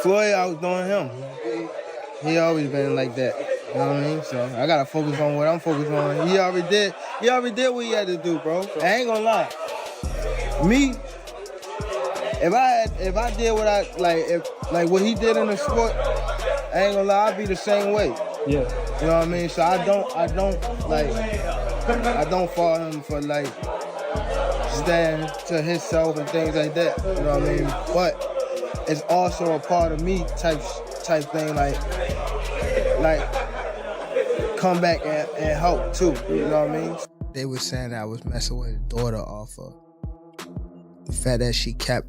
Floyd outdoing him. He always been like that. You know what I mean? So I gotta focus on what I'm focused on. He already did what he had to do, bro. I ain't gonna lie. Me, if I did what I like what he did in the sport, I ain't gonna lie, I'd be the same way. Yeah. You know what I mean? So I don't fault him for like standing to himself and things like that. You know what I mean? But it's also a part of me type thing, like come back and help too. You know what I mean? They was saying that I was messing with his daughter off of the fact that she kept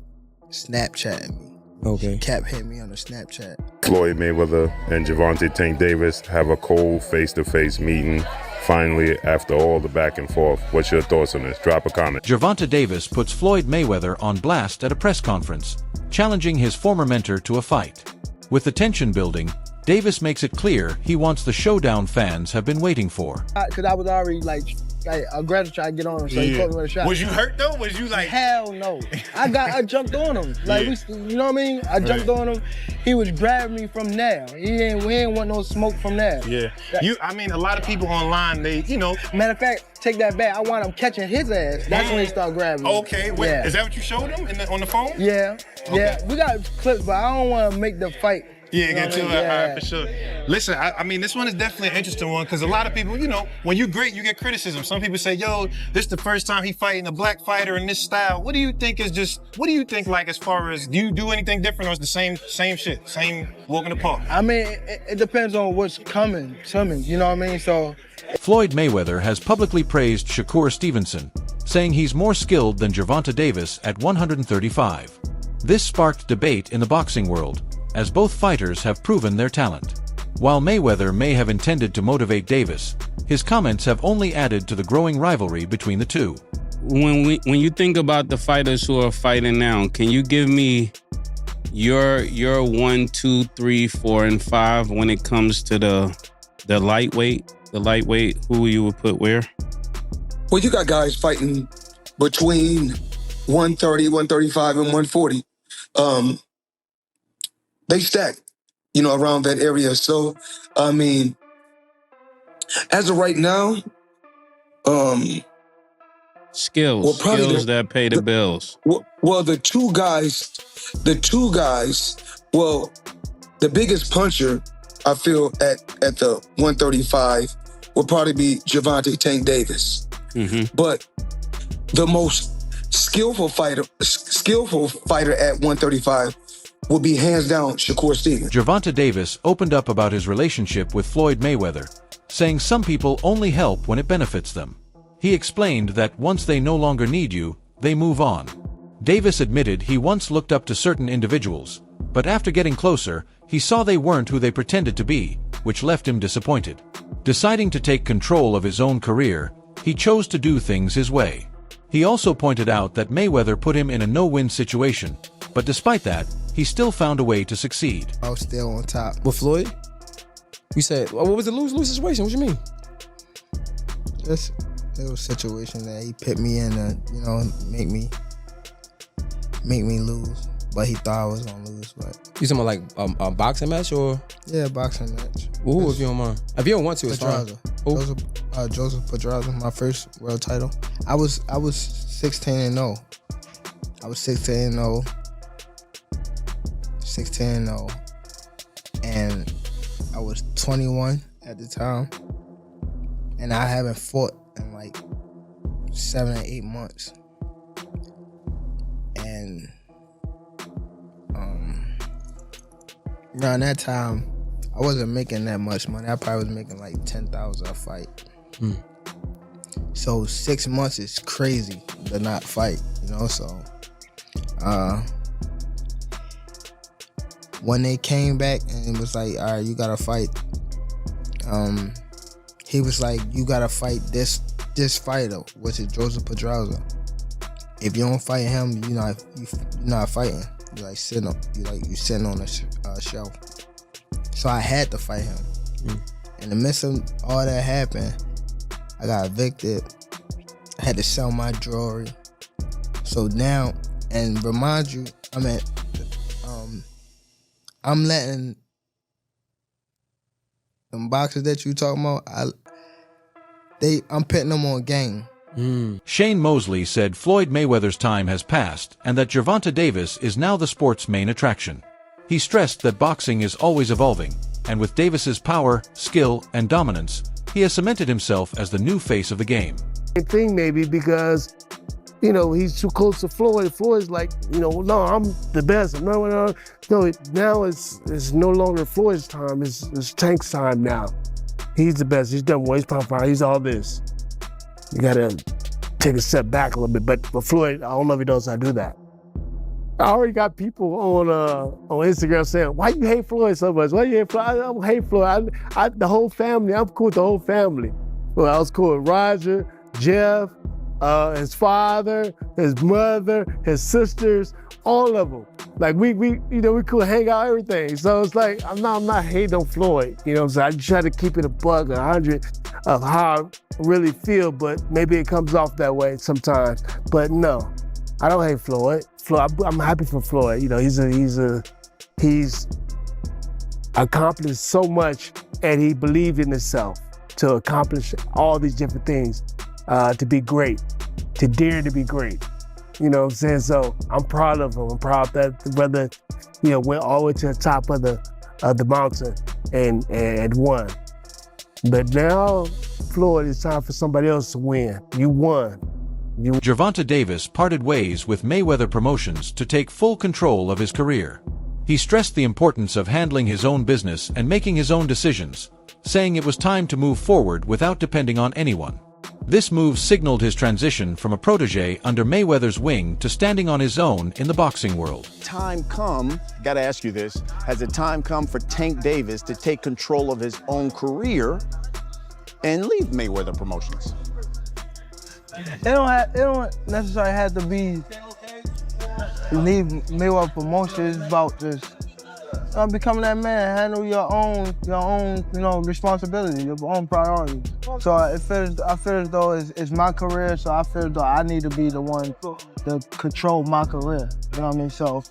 Snapchatting me. Okay. She kept hitting me on the Snapchat. Floyd Mayweather and Gervonta Davis have a cold face-to-face meeting. Finally, after all the back and forth, what's your thoughts on this? Drop a comment. Gervonta Davis puts Floyd Mayweather on blast at a press conference, challenging his former mentor to a fight. With the tension building, Davis makes it clear he wants the showdown fans have been waiting for. Because I was already like aggressive trying to get on him, so he caught me with a shot. Was you hurt though? Was you like? Hell no. I jumped on him. Like, you know what I mean? I jumped on him. He was grabbing me from there. We ain't want no smoke from there. Yeah. I mean, a lot of people online, they, you know. Matter of fact, take that back. I wound up catching his ass. That's when he started grabbing me. Okay. Wait, is that what you showed him on the phone? Yeah. Okay. Yeah. We got clips, but I don't want to make the fight. Yeah, get to it. All right, for sure. Listen, I mean, this one is definitely an interesting one because a lot of people, you know, when you're great, you get criticism. Some people say, yo, this is the first time he fighting a black fighter in this style. What do you think like as far as, do you do anything different or is the same shit, same walk in the park? I mean, it depends on what's coming to me, you know what I mean? So. Floyd Mayweather has publicly praised Shakur Stevenson, saying he's more skilled than Gervonta Davis at 135. This sparked debate in the boxing world, as both fighters have proven their talent. While Mayweather may have intended to motivate Davis, his comments have only added to the growing rivalry between the two. When you think about the fighters who are fighting now, can you give me your 1, 2, 3, 4, and 5 when it comes to the lightweight? The lightweight, who you would put where? Well, you got guys fighting between 130, 135, and 140. They stack, you know, around that area. So, I mean, as of right now, skills that pay the bills. Well, the two guys, well, the biggest puncher, I feel, at the 135 would probably be Gervonta Davis. Mm-hmm. But the most skillful fighter at 135 will be hands down Shakur Stevenson. Gervonta Davis opened up about his relationship with Floyd Mayweather, saying some people only help when it benefits them. He explained that once they no longer need you, they move on. Davis admitted he once looked up to certain individuals, but after getting closer, he saw they weren't who they pretended to be, which left him disappointed. Deciding to take control of his own career, he chose to do things his way. He also pointed out that Mayweather put him in a no-win situation, but despite that, he still found a way to succeed. I was still on top. With Floyd? You said, what was the lose-lose situation? What you mean? Just a little situation that he put me in to, you know, make me lose. But he thought I was gonna lose. But you talking about like a boxing match or? Yeah, boxing match. Ooh, if you don't mind. If you don't want to, it's fine. Joseph Pedraza, my first world title. I was 16-0. I was 16-0. 16-0. And I was 21 at the time. And I haven't fought in like 7 or 8 months. And around that time, I wasn't making that much money. I probably was making like $10,000 a fight. So 6 months is crazy to not fight, you know. So when they came back and it was like, all right, you gotta fight. He was like, you gotta fight this fighter, which is Joseph Pedraza. If you don't fight him, you're not fighting. You're sitting on a shelf. So I had to fight him. In the midst of all that happened, I got evicted. I had to sell my jewelry. So now, and remind you, I'm at I'm letting them boxers that you talking about, I'm putting them on game. Shane Mosley said Floyd Mayweather's time has passed and that Gervonta Davis is now the sport's main attraction. He stressed that boxing is always evolving, and with Davis's power, skill, and dominance, he has cemented himself as the new face of the game. Thing maybe because, you know, he's too close to Floyd. Floyd's like, you know, no, I'm the best. No, now it's no longer Floyd's time. It's Tank's time now. He's the best. He's done well. He's pound for pound. He's all this. You gotta take a step back a little bit. But for Floyd, I don't know if he knows how to do that. I already got people on Instagram saying, "Why you hate Floyd so much? Why you hate Floyd?" I don't hate Floyd. The whole family. I'm cool with the whole family. Well, I was cool with Roger, Jeff, his father, his mother, his sisters, all of them. Like we could hang out, everything. So it's like I'm not hating on Floyd. You know what I'm saying? I try to keep it a buck, 100 of how I really feel, but maybe it comes off that way sometimes. But no, I don't hate Floyd. I'm happy for Floyd. You know, he's accomplished so much, and he believed in himself to accomplish all these different things, to be great, to dare to be great. You know what I'm saying? So I'm proud of him. I'm proud that the brother, you know, went all the way to the top of the mountain and won. But now, Floyd, it's time for somebody else to win. You won. Gervonta Davis parted ways with Mayweather Promotions to take full control of his career. He stressed the importance of handling his own business and making his own decisions, saying it was time to move forward without depending on anyone. This move signaled his transition from a protege under Mayweather's wing to standing on his own in the boxing world. Time come, gotta ask you this, has the time come for Tank Davis to take control of his own career and leave Mayweather Promotions? It don't necessarily have to be leave Mayweather Promotions. It's about just becoming that man, handle your own, you know, responsibility, your own priorities. So I feel as though it's my career, so I feel as though I need to be the one to control my career. You know what I mean? So,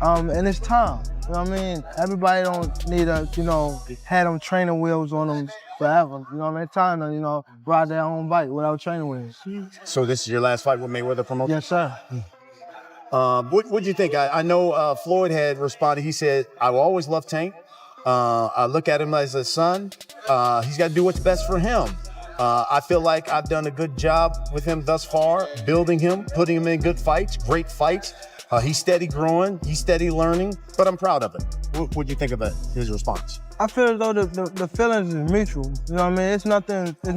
and it's time. You know what I mean? Everybody don't need to, you know, have them training wheels on them forever. You know what I mean? It's time to, you know, ride their own bike without training wheels. So this is your last fight with Mayweather Promotions? Yes, sir. What'd you think? I know Floyd had responded. He said, "I will always love Tank. I look at him as a son. He's got to do what's best for him. I feel like I've done a good job with him thus far, building him, putting him in good fights, great fights. He's steady growing, he's steady learning, but I'm proud of it." What'd you think of his response? I feel as though the feelings is mutual. You know what I mean? It's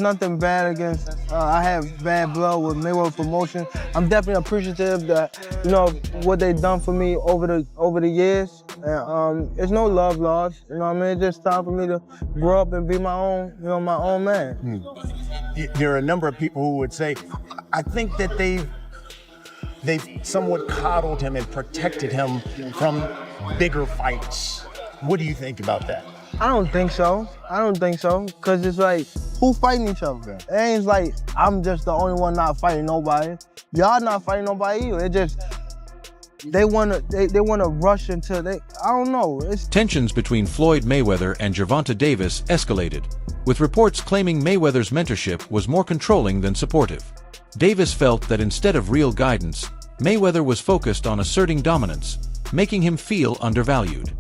nothing bad against. I have bad blood with Mayweather Promotion. I'm definitely appreciative that, you know, what they've done for me over the years. And it's no love lost. You know what I mean? It's just time for me to grow up and be my own, you know, my own man. There are a number of people who would say, I think that they've somewhat coddled him and protected him from bigger fights. What do you think about that? I don't think so. Cause it's like, who fighting each other? It ain't like I'm just the only one not fighting nobody. Y'all not fighting nobody either. It just, they wanna rush into, I don't know. Tensions between Floyd Mayweather and Gervonta Davis escalated, with reports claiming Mayweather's mentorship was more controlling than supportive. Davis felt that instead of real guidance, Mayweather was focused on asserting dominance, making him feel undervalued.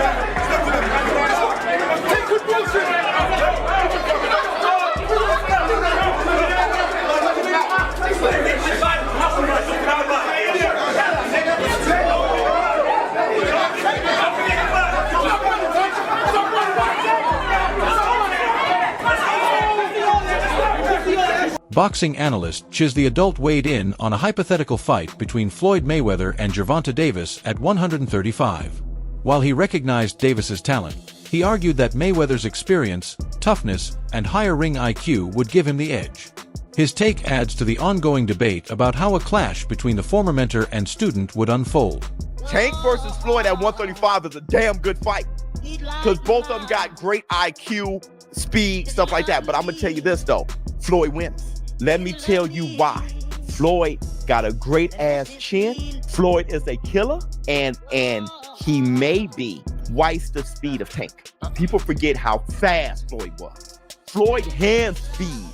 Boxing analyst Chiz the Adult weighed in on a hypothetical fight between Floyd Mayweather and Gervonta Davis at 135. While he recognized Davis's talent, he argued that Mayweather's experience, toughness, and higher ring IQ would give him the edge. His take adds to the ongoing debate about how a clash between the former mentor and student would unfold. Tank versus Floyd at 135 is a damn good fight, because both of them got great IQ, speed, stuff like that. But I'm going to tell you this, though. Floyd wins. Let me tell you why. Floyd got a great ass chin. Floyd is a killer, and he may be twice the speed of Tank. People forget how fast Floyd was. Floyd hand speed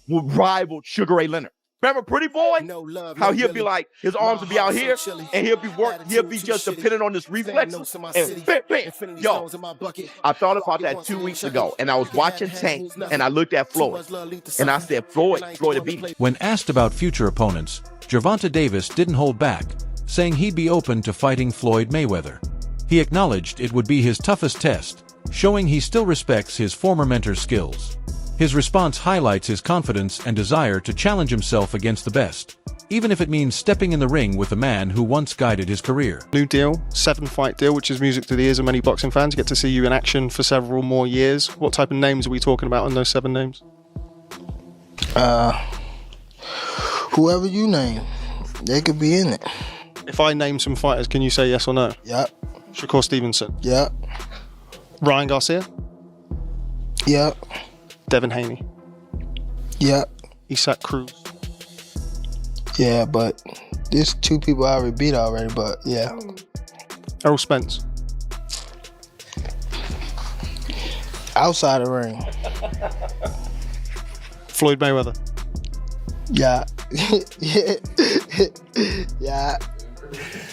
would rival Sugar Ray Leonard. Remember Pretty Boy? How he'll be like, his arms will be out here, and he'll be just depending on his reflexes. And bam, bam. Yo, I thought about that 2 weeks ago, and I was watching Tank, and I looked at Floyd, and I said, Floyd will beat him. When asked about future opponents, Gervonta Davis didn't hold back, saying he'd be open to fighting Floyd Mayweather. He acknowledged it would be his toughest test, showing he still respects his former mentor's skills. His response highlights his confidence and desire to challenge himself against the best, even if it means stepping in the ring with a man who once guided his career. New deal, 7-fight deal, which is music to the ears of many boxing fans. Get to see you in action for several more years. What type of names are we talking about in those 7 names? Whoever you name, they could be in it. If I name some fighters, can you say yes or no? Yep. Shakur Stevenson? Yep. Ryan Garcia? Yep. Devin Haney? Yep. Isaac Cruz? Yeah, but there's 2 people I already beat already, but yeah. Errol Spence? Outside the ring. Floyd Mayweather? Yeah.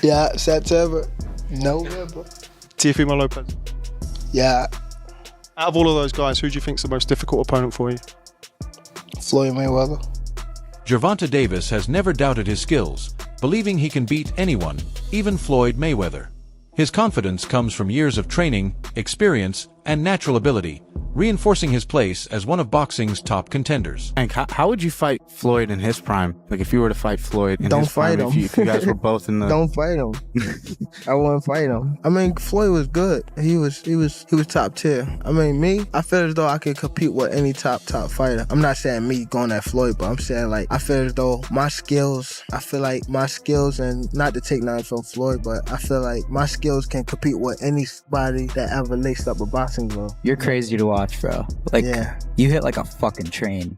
Yeah. September. November. Teofimo Lopez? Yeah. Out of all of those guys, who do you think's the most difficult opponent for you? Floyd Mayweather. Gervonta Davis has never doubted his skills, believing he can beat anyone, even Floyd Mayweather. His confidence comes from years of training, experience, and natural ability, reinforcing his place as one of boxing's top contenders. Hank, how would you fight Floyd in his prime? Like if you were to fight Floyd in his prime, if you guys were both in the... Don't fight him. I wouldn't fight him. I mean, Floyd was good. He was top tier. I mean, me, I feel as though I could compete with any top fighter. I'm not saying me going at Floyd, but I'm saying like, I feel as though my skills, and not to take nothing from Floyd, but I feel like my skills can compete with anybody that ever laced up a boxing glove. You're crazy to watch, bro. Like, yeah. You hit like a fucking train.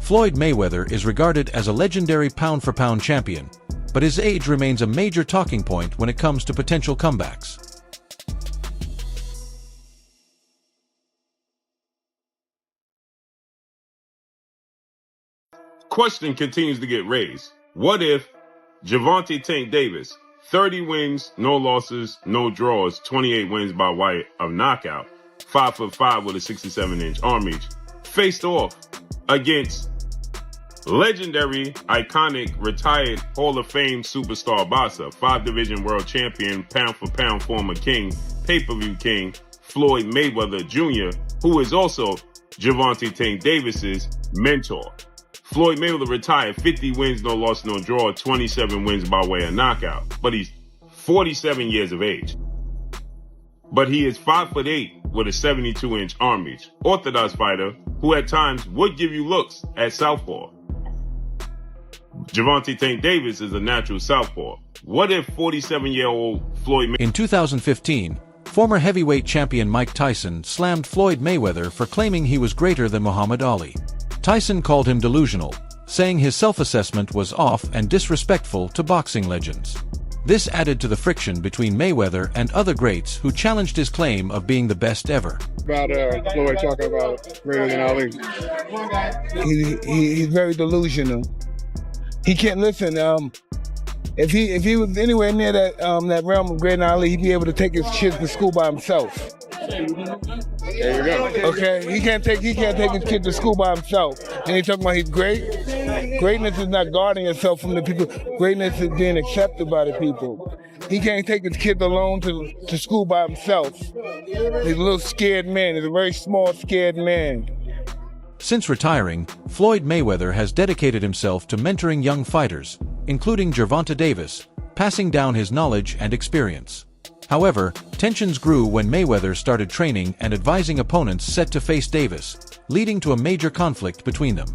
Floyd Mayweather is regarded as a legendary pound-for-pound champion, but his age remains a major talking point when it comes to potential comebacks. Question continues to get raised. What if Gervonta Tank Davis, 30 wins, no losses, no draws, 28 wins by way of knockout, 5'5" with a 67-inch arm reach, faced off against legendary, iconic, retired Hall of Fame superstar boxer, 5-division world champion, pound-for-pound former king, pay-per-view king, Floyd Mayweather Jr., who is also Gervonta Tank Davis's mentor. Floyd Mayweather retired, 50 wins, no loss, no draw, 27 wins by way of knockout. But he's 47 years of age. But he is 5'8" with a 72-inch arm reach. Orthodox fighter who at times would give you looks at southpaw. Gervonta Tank Davis is a natural southpaw. What if 47-year-old Floyd Mayweather... In 2015, former heavyweight champion Mike Tyson slammed Floyd Mayweather for claiming he was greater than Muhammad Ali. Tyson called him delusional, saying his self-assessment was off and disrespectful to boxing legends. This added to the friction between Mayweather and other greats who challenged his claim of being the best ever. About Floyd talking about greater than Ali. He's very delusional. He can't listen. If he was anywhere near that realm of greater than Ali, he'd be able to take his kids to school by himself. There you go. Okay, he can't take his kid to school by himself. And he's talking about he's great. Greatness is not guarding yourself from the people. Greatness is being accepted by the people. He can't take his kid alone to school by himself. He's a little scared man. He's a very small, scared man. Since retiring, Floyd Mayweather has dedicated himself to mentoring young fighters, including Gervonta Davis, passing down his knowledge and experience. However, tensions grew when Mayweather started training and advising opponents set to face Davis, leading to a major conflict between them.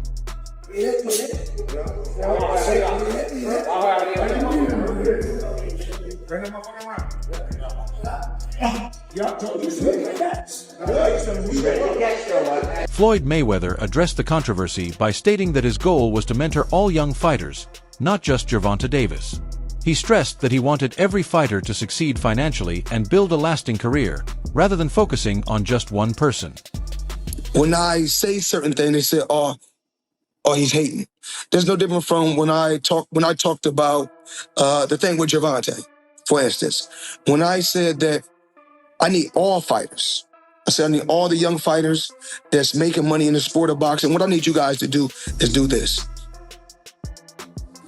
Floyd Mayweather addressed the controversy by stating that his goal was to mentor all young fighters, not just Gervonta Davis. He stressed that he wanted every fighter to succeed financially and build a lasting career, rather than focusing on just one person. When I say certain things, they say, oh, he's hating. There's no different from when I talked about the thing with Gervonta, for instance. When I said that I need all fighters. I said I need all the young fighters that's making money in the sport of boxing. What I need you guys to do is do this.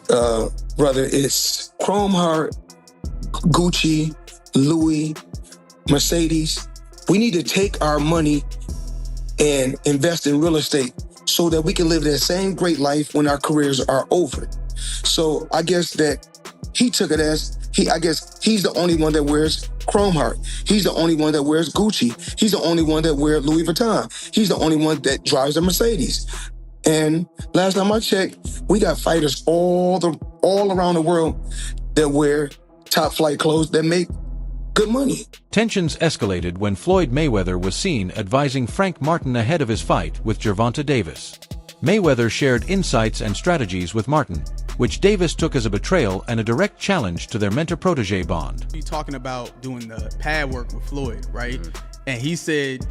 Brother, it's Chrome Heart, Gucci, Louis, Mercedes. We need to take our money and invest in real estate so that we can live that same great life when our careers are over. So I guess that he took it as, I guess he's the only one that wears Chrome Heart. He's the only one that wears Gucci. He's the only one that wears Louis Vuitton. He's the only one that drives a Mercedes. And last time I checked, we got fighters all around the world that wear top flight clothes that make good money. Tensions escalated when Floyd Mayweather was seen advising Frank Martin ahead of his fight with Gervonta Davis. Mayweather shared insights and strategies with Martin, which Davis took as a betrayal and a direct challenge to their mentor-protege bond. You talking about doing the pad work with Floyd, right? And he said,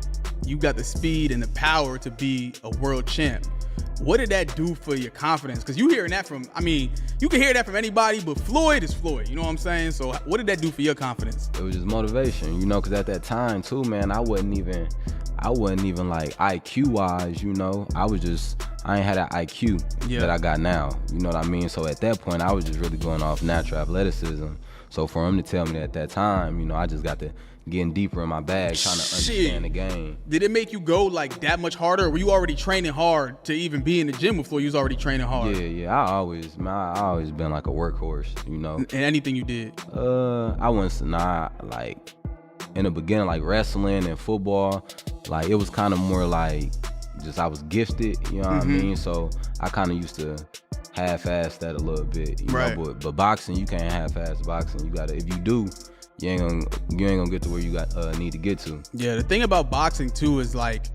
you got the speed and the power to be a world champ. What did that do for your confidence? Because you hearing that from, you can hear that from anybody, but Floyd is Floyd, you know what I'm saying? So what did that do for your confidence? It was just motivation, because at that time too, man, I wasn't even like IQ-wise, I ain't had that IQ that I got now, you know what I mean? So at that point, I was just really going off natural athleticism. So for him to tell me that at that time, I just got to getting deeper in my bag, trying to understand the game. Did it make you go like that much harder? Or were you already training hard to even be in the gym before you was already training hard? Yeah. I always been like a workhorse, And anything you did? I wasn't, like in the beginning, like wrestling and football, like it was kind of more like just I was gifted, you know what I mean? So I kind of used to half-ass that a little bit, you know? But boxing, you can't half-ass boxing. You gotta, if you do, you ain't gonna get to where you need to get to. Yeah, the thing about boxing too is like,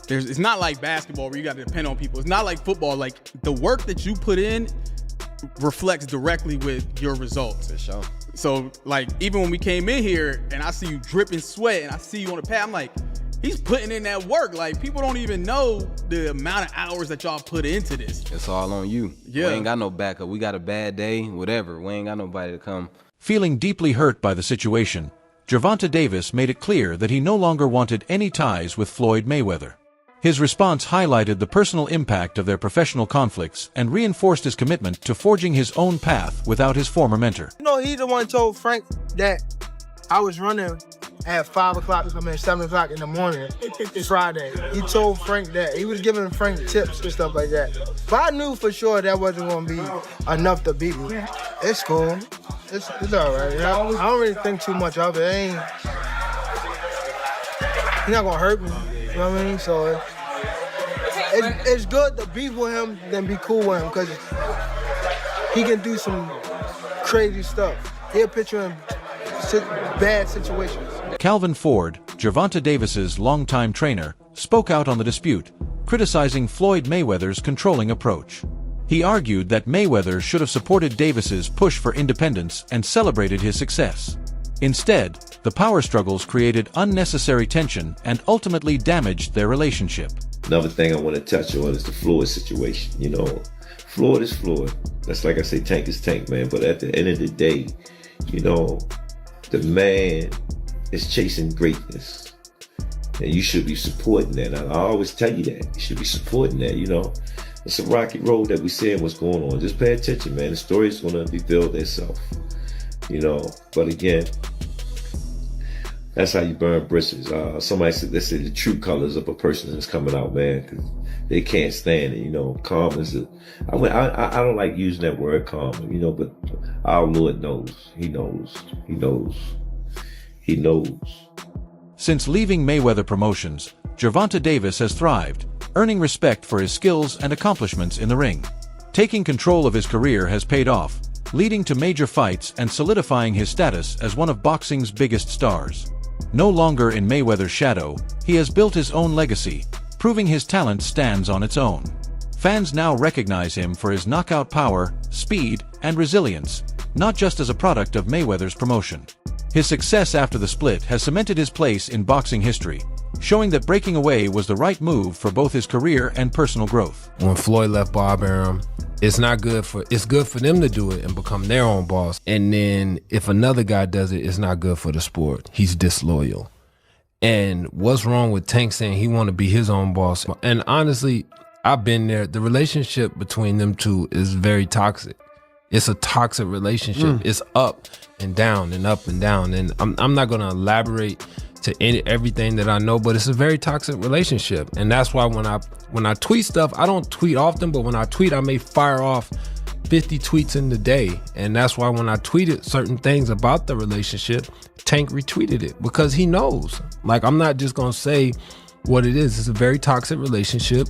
it's not like basketball where you gotta depend on people. It's not like football. Like the work that you put in reflects directly with your results. For sure. So like even when we came in here and I see you dripping sweat and I see you on the pad, I'm like, he's putting in that work. Like people don't even know the amount of hours that y'all put into this. It's all on you. Yeah. We ain't got no backup. We got a bad day, whatever. We ain't got nobody to come. Feeling deeply hurt by the situation, Gervonta Davis made it clear that he no longer wanted any ties with Floyd Mayweather. His response highlighted the personal impact of their professional conflicts and reinforced his commitment to forging his own path without his former mentor. He the one told Frank that I was running at 5 o'clock, 7 o'clock in the morning, Friday. He told Frank that. He was giving Frank tips and stuff like that. But I knew for sure that wasn't going to be enough to beat me. It's cool. It's all right. I don't really think too much of it. He's not going to hurt me. You know what I mean? So it's good to beef with him than be cool with him because he can do some crazy stuff. He'll put you in bad situations. Calvin Ford, Gervonta Davis's longtime trainer, spoke out on the dispute, criticizing Floyd Mayweather's controlling approach. He argued that Mayweather should have supported Davis's push for independence and celebrated his success. Instead, the power struggles created unnecessary tension and ultimately damaged their relationship. Another thing I want to touch on is the Floyd situation. Floyd is Floyd. That's like I say, Tank is Tank, man. But at the end of the day, the man is chasing greatness. And you should be supporting that. I always tell you that. You should be supporting that, It's a rocky road that we saying what's going on. Just pay attention, man. The story is going to reveal itself. But again, that's how you burn bridges. Somebody said, let's say the true colors of a person is coming out, man, because they can't stand it. Calm is I don't like using that word calm, but our Lord knows. He knows. Since leaving Mayweather Promotions, Gervonta Davis has thrived, earning respect for his skills and accomplishments in the ring. Taking control of his career has paid off, leading to major fights and solidifying his status as one of boxing's biggest stars. No longer in Mayweather's shadow, he has built his own legacy, proving his talent stands on its own. Fans now recognize him for his knockout power, speed, and resilience, not just as a product of Mayweather's promotion. His success after the split has cemented his place in boxing history, showing that breaking away was the right move for both his career and personal growth. When Floyd left Bob Arum, it's good for them to do it and become their own boss. And then if another guy does it, it's not good for the sport. He's disloyal. And what's wrong with Tank saying he want to be his own boss? And honestly, I've been there. The relationship between them two is very toxic. It's a toxic relationship. It's up and down and up and down. And I'm not going to elaborate to everything that I know, but it's a very toxic relationship. And that's why when I tweet stuff, I don't tweet often, but when I tweet, I may fire off 50 tweets in the day. And that's why when I tweeted certain things about the relationship, Tank retweeted it because he knows. Like, I'm not just going to say what it is. It's a very toxic relationship.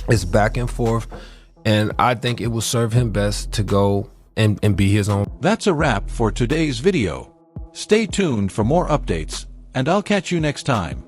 It's back and forth. And I think it will serve him best to go and be his own. That's a wrap for today's video. Stay tuned for more updates, and I'll catch you next time.